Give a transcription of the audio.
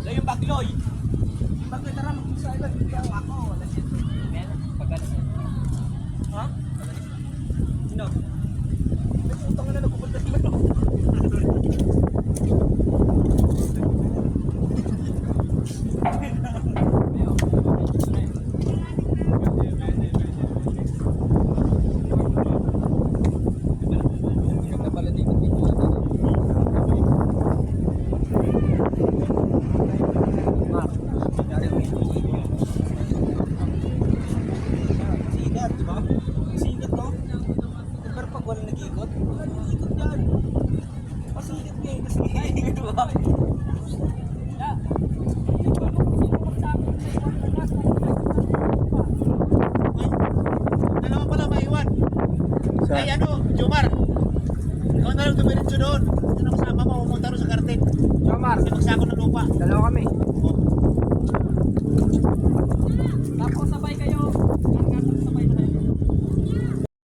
Yung bagloy. Yung bagloy, tara mag-isa agad. Ako, wala siya. Pagkala siya. Ha? Sino? Utang na nagpupunta sa ano. Sigat, di ba? Sigat, no? Pero pag wala nag-ikot, wala nag-ikot yan. Pasigat niya, pasigat, di ba? Dalawa pala maiwan. Ay ano, Jomar. Ikaw na lang dumiretso doon. Ano kasama mo, pumunta rin sa kartik. Jomar, Kasi magsako ng lupa. dalawa kami. O,